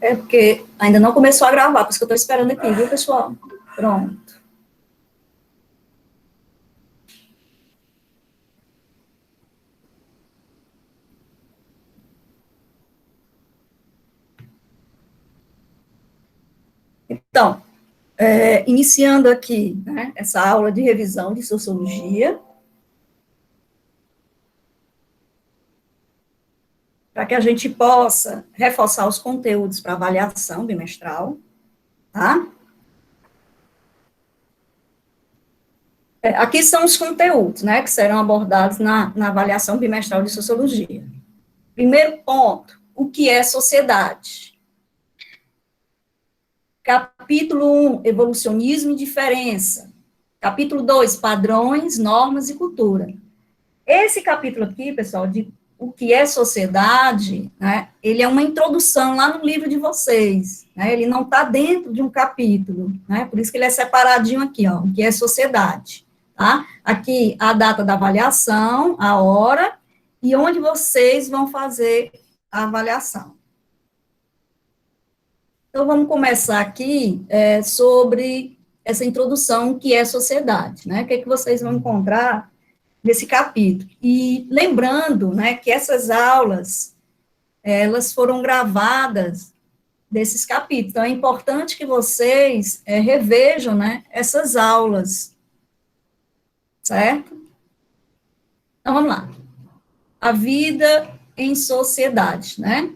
É porque ainda não começou a gravar, por isso que eu estou esperando aqui, viu, pessoal? Pronto. Então, iniciando aqui, né, essa aula de revisão de sociologia, para que a gente possa reforçar os conteúdos para avaliação bimestral, tá? Aqui são os conteúdos, né, que serão abordados na avaliação bimestral de sociologia. Primeiro ponto, o que é sociedade? Capítulo 1, evolucionismo e diferença. Capítulo 2, padrões, normas e cultura. Esse capítulo aqui, pessoal, de o que é sociedade, né, ele é uma introdução lá no livro de vocês, né, ele não está dentro de um capítulo, né, por isso que ele é separadinho aqui, ó, o que é sociedade, tá? Aqui a data da avaliação, a hora, e onde vocês vão fazer a avaliação. Então, vamos começar aqui sobre essa introdução, que é sociedade, né, o que é que vocês vão encontrar nesse capítulo. E lembrando, né, que essas aulas, elas foram gravadas desses capítulos. Então, é importante que vocês revejam, né, essas aulas, certo? Então, vamos lá. A vida em sociedade, né?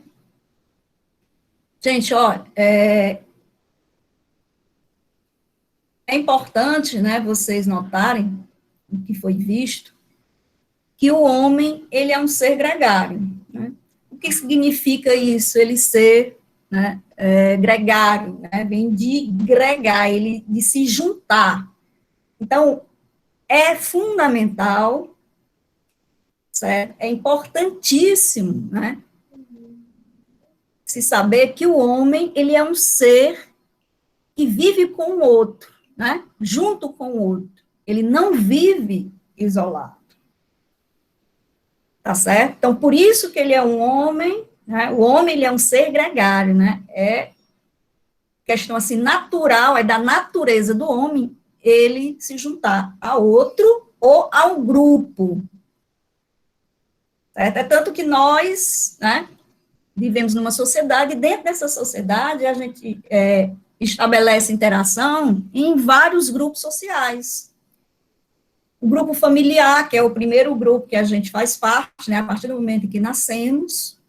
Gente, olha, é importante, né, vocês notarem o que foi visto, que o homem, ele é um ser gregário, né? O que significa isso, ele ser, né, gregário, né, vem de gregar, ele de se juntar. Então, é fundamental, certo? É importantíssimo, né, se saber que o homem, ele é um ser que vive com o outro, né, junto com o outro. Ele não vive isolado. Tá certo? Então, por isso que ele é um homem, né? O homem, ele é um ser gregário, né? É questão, assim, natural, é da natureza do homem ele se juntar a outro ou a um grupo, certo? É tanto que nós, né, vivemos numa sociedade, e dentro dessa sociedade a gente estabelece interação em vários grupos sociais. O grupo familiar, que é o primeiro grupo que a gente faz parte, né, a partir do momento em que nascemos,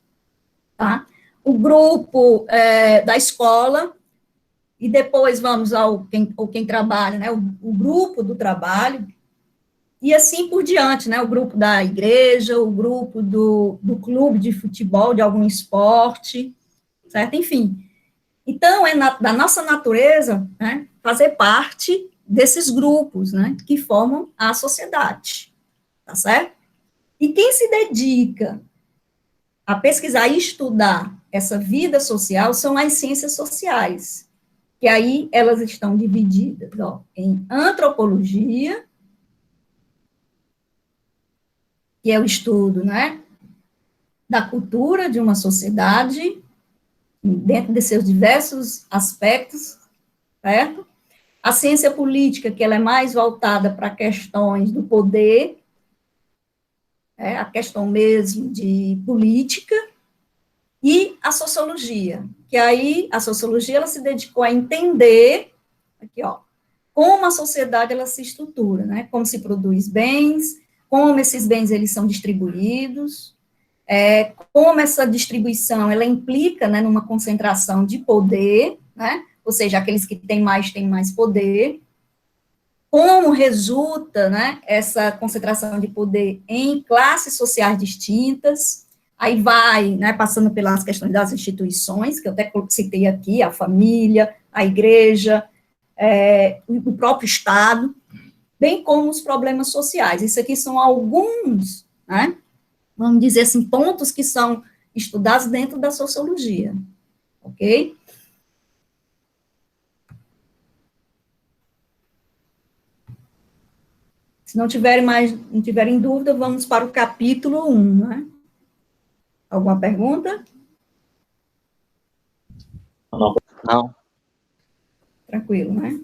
tá? O grupo da escola, e depois vamos ao quem trabalha, né, o grupo do trabalho, e assim por diante, né, o grupo da igreja, o grupo do clube de futebol, de algum esporte, certo? Enfim, então é da nossa natureza, né, fazer parte desses grupos, né, que formam a sociedade, tá certo? E quem se dedica a pesquisar e estudar essa vida social são as ciências sociais, que aí elas estão divididas, ó, em antropologia, que é o estudo, né, da cultura de uma sociedade, dentro de seus diversos aspectos, certo? A ciência política, que ela é mais voltada para questões do poder, a questão mesmo de política, e a sociologia, que aí a sociologia ela se dedicou a entender, aqui ó, como a sociedade ela se estrutura, né? Como se produz bens, como esses bens eles são distribuídos, como essa distribuição ela implica, né, numa concentração de poder, né? Ou seja, aqueles que têm mais poder. Como resulta, né, essa concentração de poder em classes sociais distintas. Aí vai, né, passando pelas questões das instituições, que eu até citei aqui, a família, a igreja, o próprio Estado, bem como os problemas sociais. Isso aqui são alguns, né, vamos dizer assim, pontos que são estudados dentro da sociologia, ok? Se não tiverem dúvida, vamos para o capítulo 1, né? Alguma pergunta? Não, não. Tranquilo, né?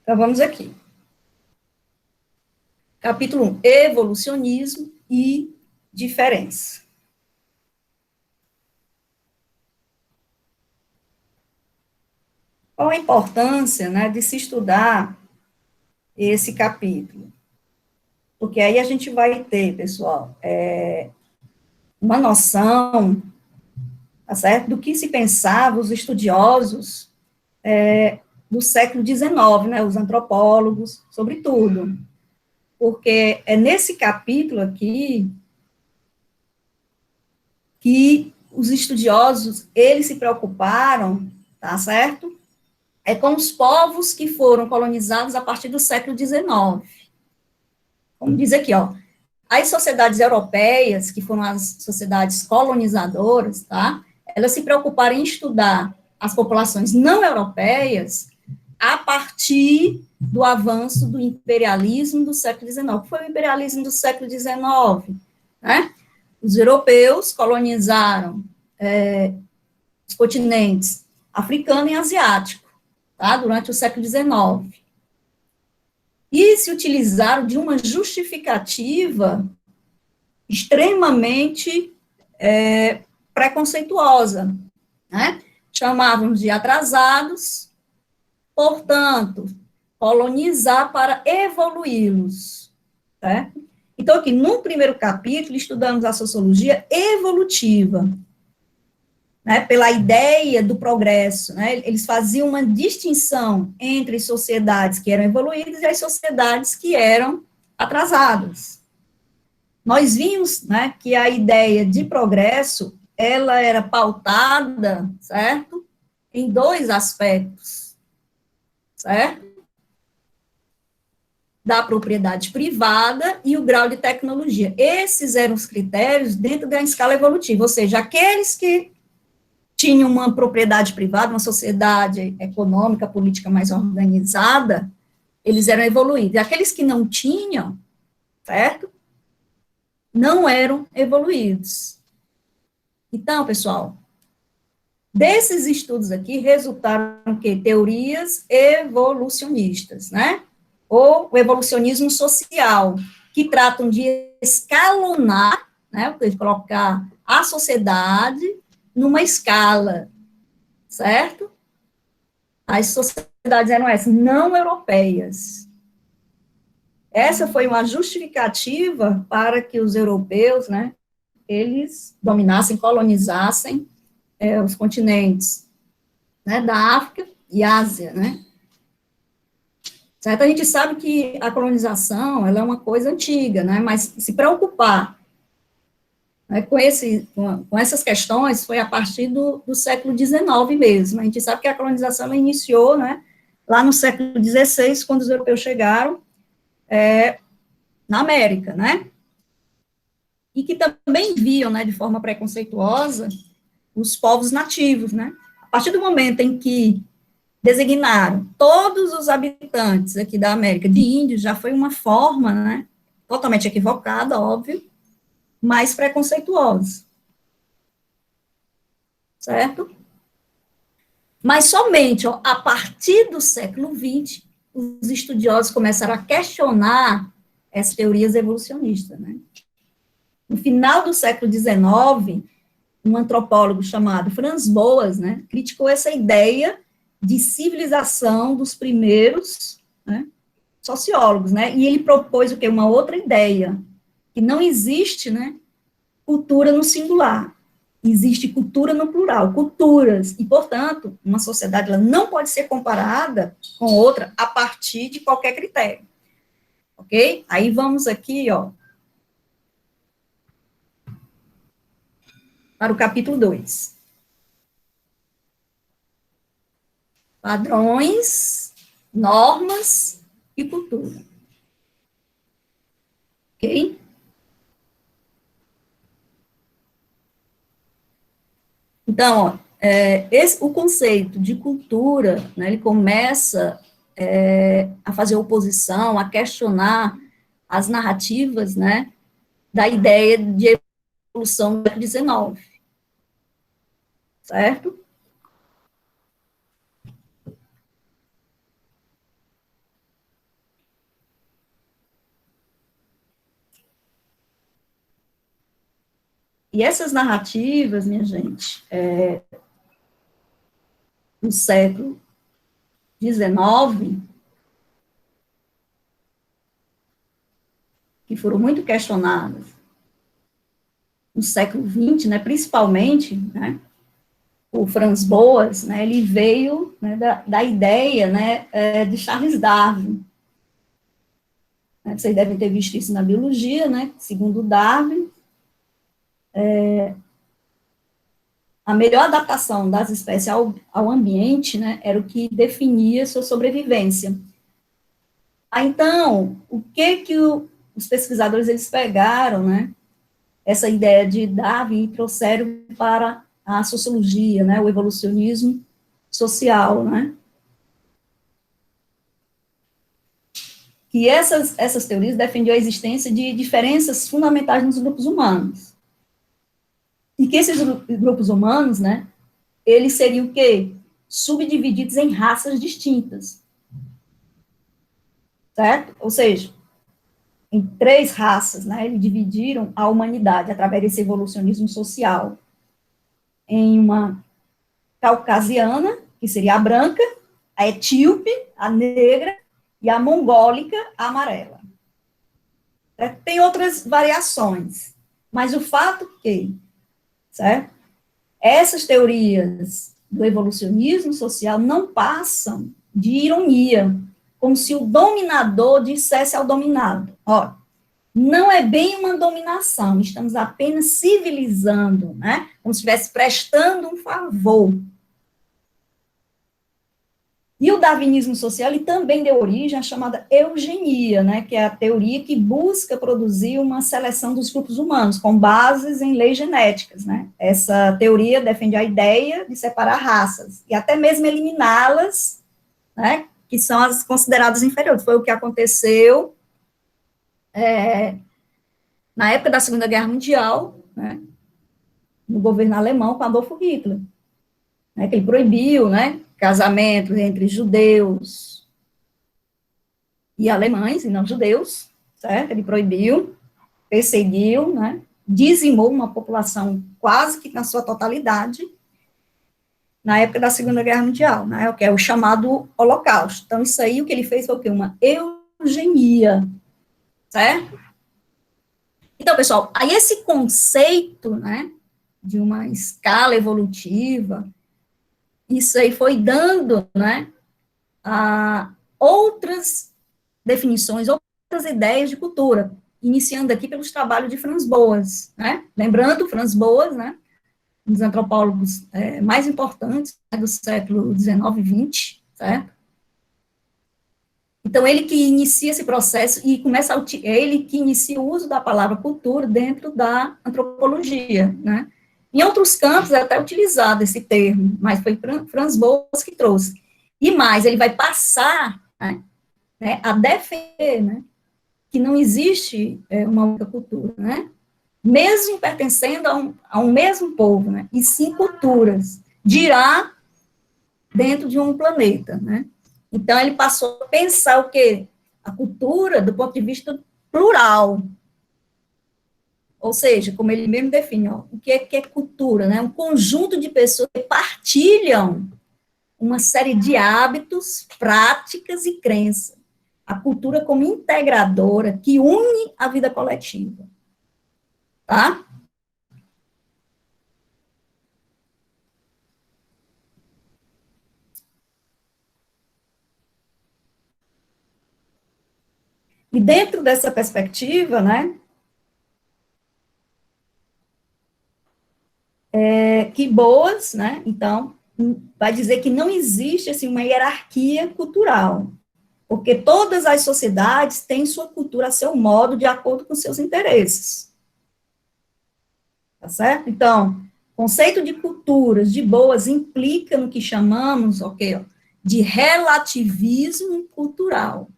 Então, vamos aqui. Capítulo 1, evolucionismo e diferença. Qual a importância, né, de se estudar esse capítulo? Porque aí a gente vai ter, pessoal, uma noção, tá certo, do que se pensava os estudiosos do século XIX, né, os antropólogos, sobretudo. Porque é nesse capítulo aqui que os estudiosos, eles se preocuparam, tá certo? Com os povos que foram colonizados a partir do século XIX. Como diz aqui, ó, as sociedades europeias, que foram as sociedades colonizadoras, tá? Elas se preocuparam em estudar as populações não europeias a partir do avanço do imperialismo do século XIX. O que foi o imperialismo do século XIX? Né? Os europeus colonizaram os continentes africano e asiático, tá? Durante o século XIX. E se utilizaram de uma justificativa extremamente preconceituosa, né? Chamávamos de atrasados, portanto, colonizar para evoluí-los, tá? Então, aqui, no primeiro capítulo, estudamos a sociologia evolutiva, né, pela ideia do progresso, né? Eles faziam uma distinção entre sociedades que eram evoluídas e as sociedades que eram atrasadas. Nós vimos, né, que a ideia de progresso, ela era pautada, certo? Em dois aspectos, certo? Da propriedade privada e o grau de tecnologia. Esses eram os critérios dentro da escala evolutiva, ou seja, aqueles que tinham uma propriedade privada, uma sociedade econômica, política mais organizada, eles eram evoluídos. E aqueles que não tinham, certo? Não eram evoluídos. Então, pessoal, desses estudos aqui resultaram que teorias evolucionistas, né? Ou o evolucionismo social, que tratam de escalonar, né? De colocar a sociedade numa escala, certo? As sociedades eram essas, não europeias. Essa foi uma justificativa para que os europeus, né, eles dominassem, colonizassem os continentes, né, da África e Ásia, né. Certo? A gente sabe que a colonização, ela é uma coisa antiga, né, mas se preocupar, né, com essas questões foi a partir do século XIX mesmo. A gente sabe que a colonização ela iniciou, né, lá no século XVI, quando os europeus chegaram na América, né, e que também viam, né, de forma preconceituosa, os povos nativos, né. A partir do momento em que designaram todos os habitantes aqui da América de índios, já foi uma forma, né, totalmente equivocada, óbvio, mas preconceituosa, certo? Mas somente ó, a partir do século XX, os estudiosos começaram a questionar essas teorias evolucionistas, né? No final do século XIX, um antropólogo chamado Franz Boas, né, criticou essa ideia de civilização dos primeiros, né, sociólogos, né, e ele propôs o quê? Uma outra ideia, que não existe, né, cultura no singular, existe cultura no plural, culturas, e, portanto, uma sociedade ela não pode ser comparada com outra a partir de qualquer critério, ok? Aí vamos aqui, ó, para o capítulo 2. Padrões, normas e cultura. Ok? Então, ó, o conceito de cultura, né, ele começa a fazer oposição, a questionar as narrativas, né, da ideia de Revolução do século XIX, certo? E essas narrativas, minha gente, no século XIX, que foram muito questionadas no século XX, né, principalmente, né, o Franz Boas, né, ele veio, né, da ideia, né, de Charles Darwin. Vocês devem ter visto isso na biologia, né, segundo Darwin, a melhor adaptação das espécies ao ambiente, né, era o que definia sua sobrevivência. Então, o que os pesquisadores eles pegaram, né, essa ideia de Darwin e trouxeram para a sociologia, né, o evolucionismo social, né, que essas teorias defendiam a existência de diferenças fundamentais nos grupos humanos, e que esses grupos humanos, né, eles seriam o quê? Subdivididos em raças distintas, certo? Ou seja, em 3 raças, né, eles dividiram a humanidade através desse evolucionismo social, em uma caucasiana, que seria a branca, a etíope, a negra, e a mongólica, a amarela. Tem outras variações, mas o fato que, certo? Essas teorias do evolucionismo social não passam de ironia, como se o dominador dissesse ao dominado, ó, não é bem uma dominação, estamos apenas civilizando, né? Como se estivesse prestando um favor. E o darwinismo social ele também deu origem à chamada eugenia, né, que é a teoria que busca produzir uma seleção dos grupos humanos, com bases em leis genéticas. Né? Essa teoria defende a ideia de separar raças, e até mesmo eliminá-las, né, que são as consideradas inferiores. Foi o que aconteceu na época da Segunda Guerra Mundial, né, no governo alemão, com Adolf Hitler, né, que ele proibiu, né, casamentos entre judeus e alemães, e não judeus, certo? Ele proibiu, perseguiu, né? Dizimou uma população quase que na sua totalidade na época da Segunda Guerra Mundial, né? O que é o chamado Holocausto. Então, isso aí, o que ele fez foi o quê? Uma eugenia, certo? Então, pessoal, aí esse conceito, né, de uma escala evolutiva, isso aí foi dando, né, a outras definições, outras ideias de cultura, iniciando aqui pelos trabalhos de Franz Boas, né? Lembrando, Franz Boas, né, um dos antropólogos mais importantes, né, do século XIX e XX, certo? Então, ele que inicia esse processo e começa é ele que inicia o uso da palavra cultura dentro da antropologia, né? Em outros campos é até utilizado esse termo, mas foi Franz Boas que trouxe. E mais, ele vai passar, né, a defender, né, que não existe uma única cultura, né? Mesmo pertencendo a um mesmo povo, né? E sim culturas, dirá dentro de um planeta, né? Então, ele passou a pensar o quê? A cultura do ponto de vista plural. Ou seja, como ele mesmo define, ó, o que é cultura, né? Um conjunto de pessoas que partilham uma série de hábitos, práticas e crenças. A cultura como integradora que une a vida coletiva. Tá? E dentro dessa perspectiva, né, que Boas, né, então, vai dizer que não existe assim, uma hierarquia cultural, porque todas as sociedades têm sua cultura a seu modo, de acordo com seus interesses. Tá certo? Então, conceito de culturas de Boas implica no que chamamos, ok, de relativismo cultural,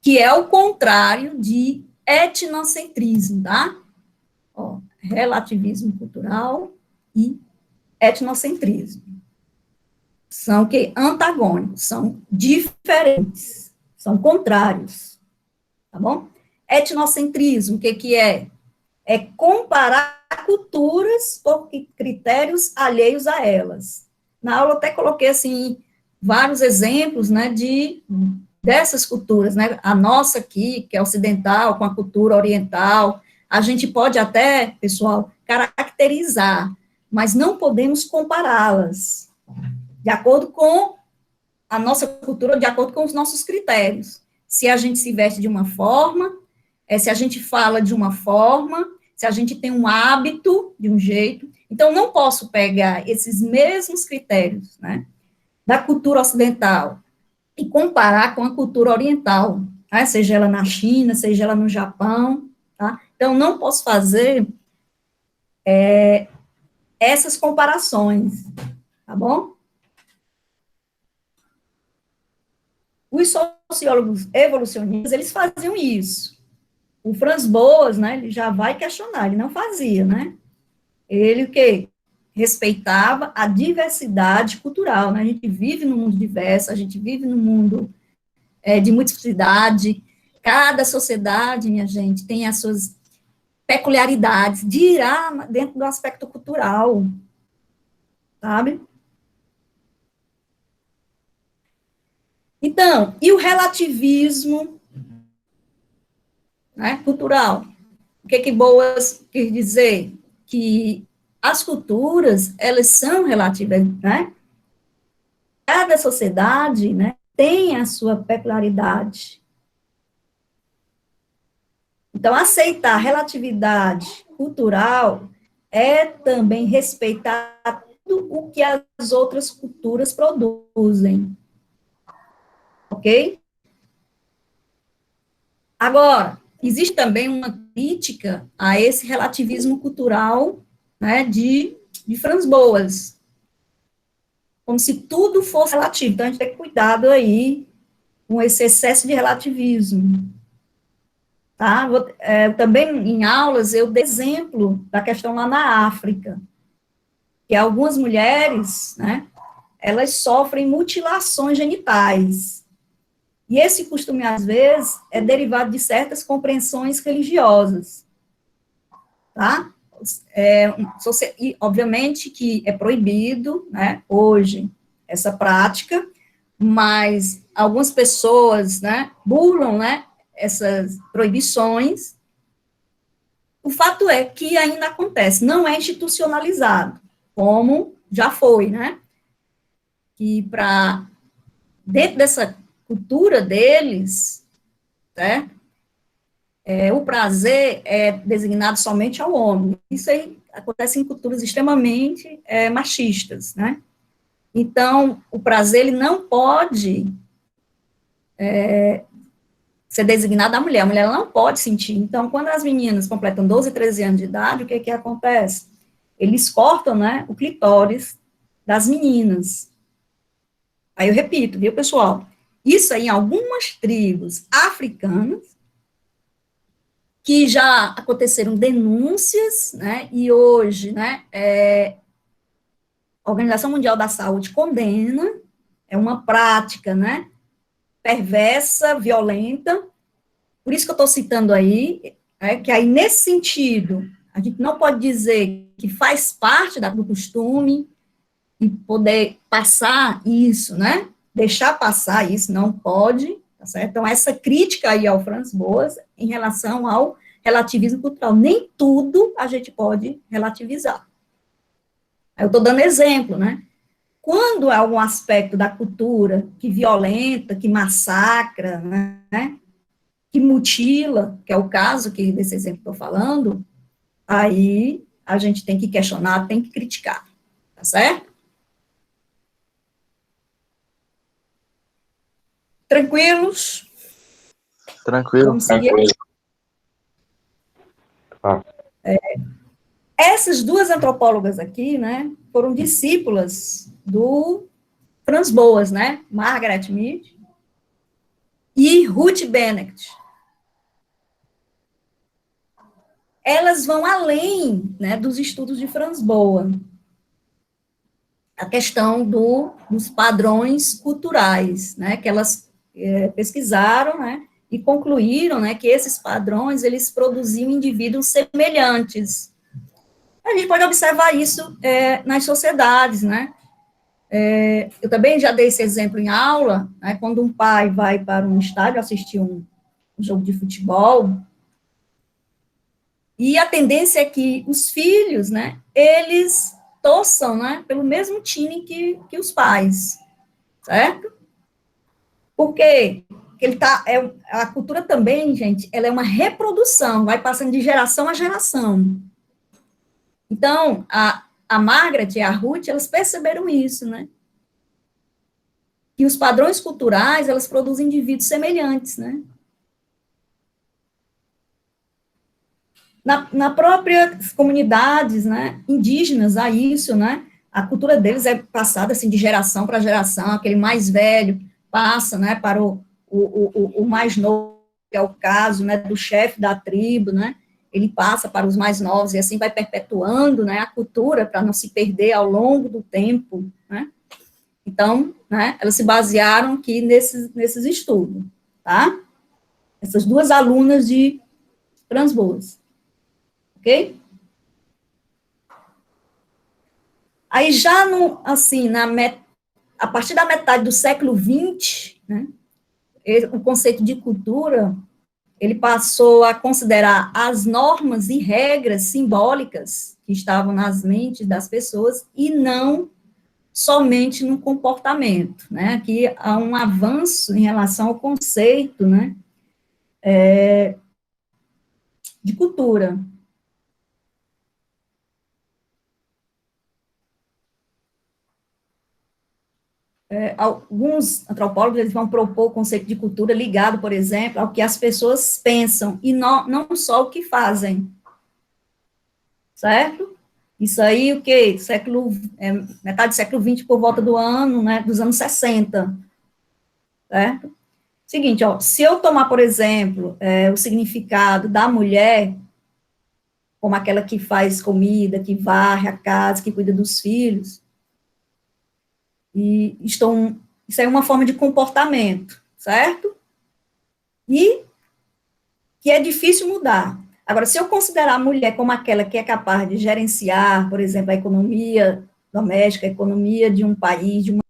que é o contrário de etnocentrismo, tá? relativismo cultural e etnocentrismo. São que antagônicos, são diferentes, são contrários, tá bom? Etnocentrismo, o que que é? É comparar culturas por critérios alheios a elas. Na aula eu até coloquei, assim, vários exemplos, né, dessas culturas, né, a nossa aqui, que é ocidental, com a cultura oriental, a gente pode até, pessoal, caracterizar, mas não podemos compará-las, de acordo com a nossa cultura, de acordo com os nossos critérios. Se a gente se veste de uma forma, se a gente fala de uma forma, se a gente tem um hábito de um jeito. Então, não posso pegar esses mesmos critérios, né, da cultura ocidental e comparar com a cultura oriental, tá? Seja ela na China, seja ela no Japão, tá? Então, não posso fazer essas comparações, tá bom? Os sociólogos evolucionistas, eles faziam isso. O Franz Boas, né, ele já vai questionar, ele não fazia, né? Ele o quê? Respeitava a diversidade cultural, né? A gente vive num mundo diverso, a gente vive num mundo de multiplicidade, cada sociedade, minha gente, tem as suas peculiaridades, dirá dentro do aspecto cultural, sabe? Então, e o relativismo, né, cultural? O que Boas quer dizer? Que as culturas, elas são relativas, né? Cada sociedade, né, tem a sua peculiaridade. Então, aceitar a relatividade cultural é também respeitar tudo o que as outras culturas produzem. Ok? Agora, existe também uma crítica a esse relativismo cultural, né, de Franz Boas, como se tudo fosse relativo. Então, a gente tem que ter cuidado aí com esse excesso de relativismo. Tá? Também em aulas eu dei exemplo da questão lá na África, que algumas mulheres, né, elas sofrem mutilações genitais. E esse costume, às vezes, é derivado de certas compreensões religiosas, tá? E, obviamente, que é proibido, né, hoje, essa prática, mas algumas pessoas, né, burlam, né, essas proibições. O fato é que ainda acontece, não é institucionalizado, como já foi, né? Que dentro dessa cultura deles, né, o prazer é designado somente ao homem. Isso aí acontece em culturas extremamente machistas, né? Então, o prazer, ele não pode ser designado à mulher. A mulher não pode sentir. Então, quando as meninas completam 12, 13 anos de idade, o que que acontece? Eles cortam, né, o clitóris das meninas. Aí eu repito, viu, pessoal? Isso aí em algumas tribos africanas, que já aconteceram denúncias, né, e hoje, né, a Organização Mundial da Saúde condena, é uma prática, né, perversa, violenta. Por isso que eu estou citando aí, que aí, nesse sentido, a gente não pode dizer que faz parte do costume e poder passar isso, né? Deixar passar isso, não pode, tá certo? Então, essa crítica aí ao Franz Boas em relação ao relativismo cultural. Nem tudo a gente pode relativizar. Eu estou dando exemplo, né? Quando há algum aspecto da cultura que violenta, que massacra, né? Que mutila, que é o caso que desse exemplo que estou falando, aí a gente tem que questionar, tem que criticar, tá certo? Tranquilos? Tranquilo. Vamos seguir. Ah. Essas duas antropólogas aqui, né, foram discípulas do Franz Boas, né, Margaret Mead e Ruth Bennett. elas vão além, né, dos estudos de Franz Boas. A questão dos padrões culturais, né, que elas pesquisaram, né, e concluíram, né, que esses padrões, eles produziam indivíduos semelhantes. A gente pode observar isso nas sociedades, né. Eu também já dei esse exemplo em aula, né, quando um pai vai para um estádio assistir um jogo de futebol, e a tendência é que os filhos, né, eles torçam, né, pelo mesmo time que os pais, certo? Porque ele tá, a cultura também, gente, ela é uma reprodução, vai passando de geração a geração. Então, a Margaret e a Ruth, elas perceberam isso, né? Que os padrões culturais, elas produzem indivíduos semelhantes, né? Na própria comunidades, né, indígenas, há isso, né? A cultura deles é passada, assim, de geração para geração, aquele mais velho passa, né, para o mais novo, que é o caso, né, do chefe da tribo, né? Ele passa para os mais novos, e assim vai perpetuando, né, a cultura, para não se perder ao longo do tempo, né? Então, né, elas se basearam aqui nesses estudos, tá? Essas duas alunas de Transboas, ok? Aí já no, assim, a partir da metade do século XX, né, o conceito de cultura, ele passou a considerar as normas e regras simbólicas que estavam nas mentes das pessoas e não somente no comportamento, né? Aqui há um avanço em relação ao conceito, né, de cultura. Alguns antropólogos eles vão propor o conceito de cultura ligado, por exemplo, ao que as pessoas pensam e não só o que fazem, certo? Isso aí, o quê? Metade do século XX, por volta do ano, né, dos anos 60, certo? Seguinte, ó, se eu tomar, por exemplo, o significado da mulher como aquela que faz comida, que varre a casa, que cuida dos filhos, isso é uma forma de comportamento, certo? E que é difícil mudar. Agora, se eu considerar a mulher como aquela que é capaz de gerenciar, por exemplo, a economia doméstica, a economia de um país, de uma...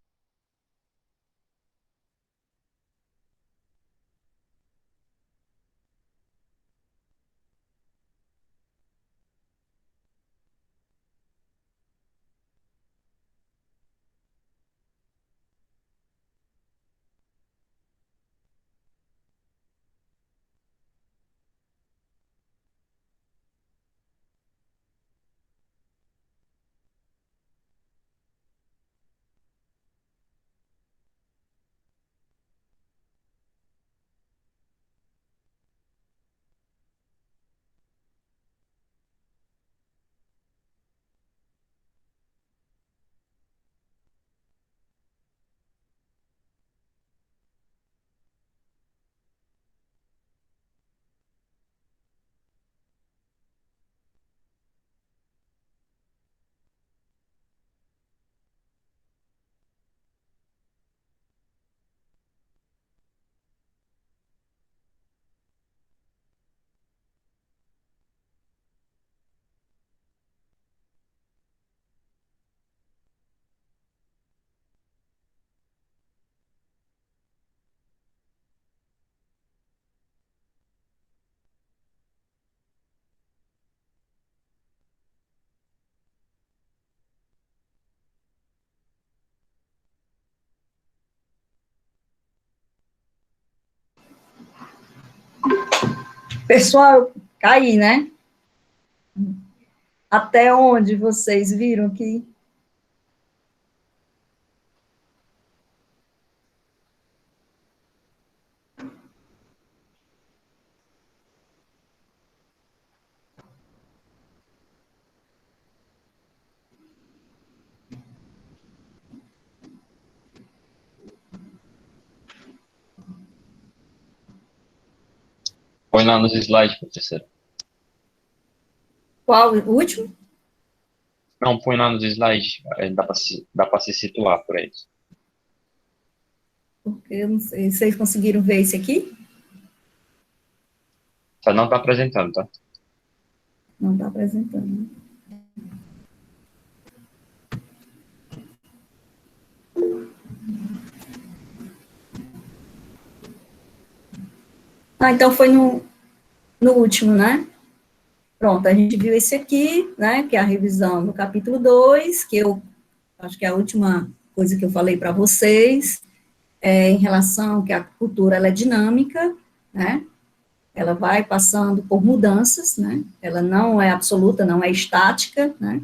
Pessoal, cair, né? Até onde vocês viram que... Põe lá nos slides, professor. Qual o último? Não, põe lá nos slides. Dá pra se situar por aí. Porque eu não sei. Vocês conseguiram ver esse aqui? Só não tá apresentando, tá? Não está apresentando. Ah, então foi no último, né? Pronto, a gente viu esse aqui, né, que é a revisão do capítulo 2, que eu acho que é a última coisa que eu falei para vocês, em relação que a cultura ela é dinâmica, né? Ela vai passando por mudanças, né? Ela não é absoluta, não é estática, né?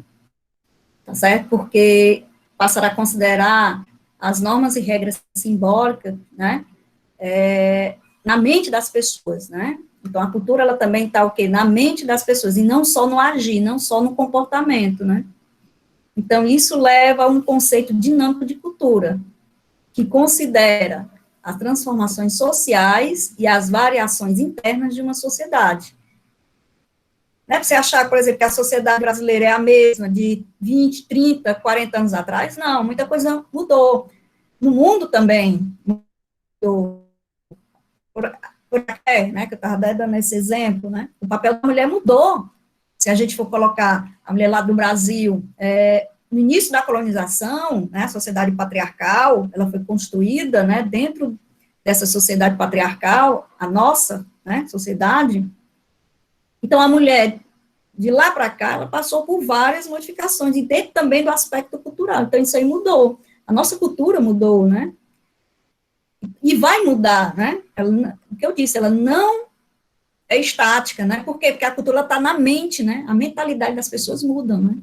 Tá certo? Porque passará a considerar as normas e regras simbólicas, né? Na mente das pessoas, né? Então, a cultura, ela também está o quê? Na mente das pessoas, e não só no agir, não só no comportamento, né? Então, isso leva a um conceito dinâmico de cultura, que considera as transformações sociais e as variações internas de uma sociedade. Não é para você achar, por exemplo, que a sociedade brasileira é a mesma de 20, 30, 40 anos atrás, não, muita coisa mudou. No mundo também mudou. Né, que eu estava dando esse exemplo, né, o papel da mulher mudou. Se a gente for colocar a mulher lá do Brasil, no início da colonização, né, a sociedade patriarcal, ela foi construída, né, dentro dessa sociedade patriarcal, a nossa, né, sociedade. Então, a mulher, de lá para cá, ela passou por várias modificações, e dentro também do aspecto cultural. Então, isso aí mudou. A nossa cultura mudou, né? E vai mudar, né? Ela, o que eu disse, ela não é estática, né? Por quê? Porque a cultura está na mente, né? A mentalidade das pessoas muda, né?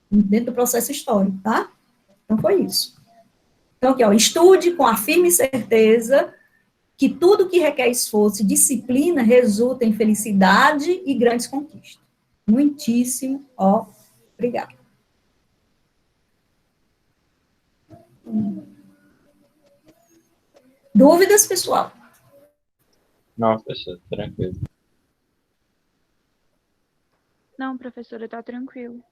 Dentro do processo histórico, tá? Então, foi isso. Então, aqui, ó, estude com a firme certeza que tudo que requer esforço e disciplina resulta em felicidade e grandes conquistas. Muitíssimo obrigada. Dúvidas, pessoal? Não, professor, tranquilo. Não, professora, tá tranquilo.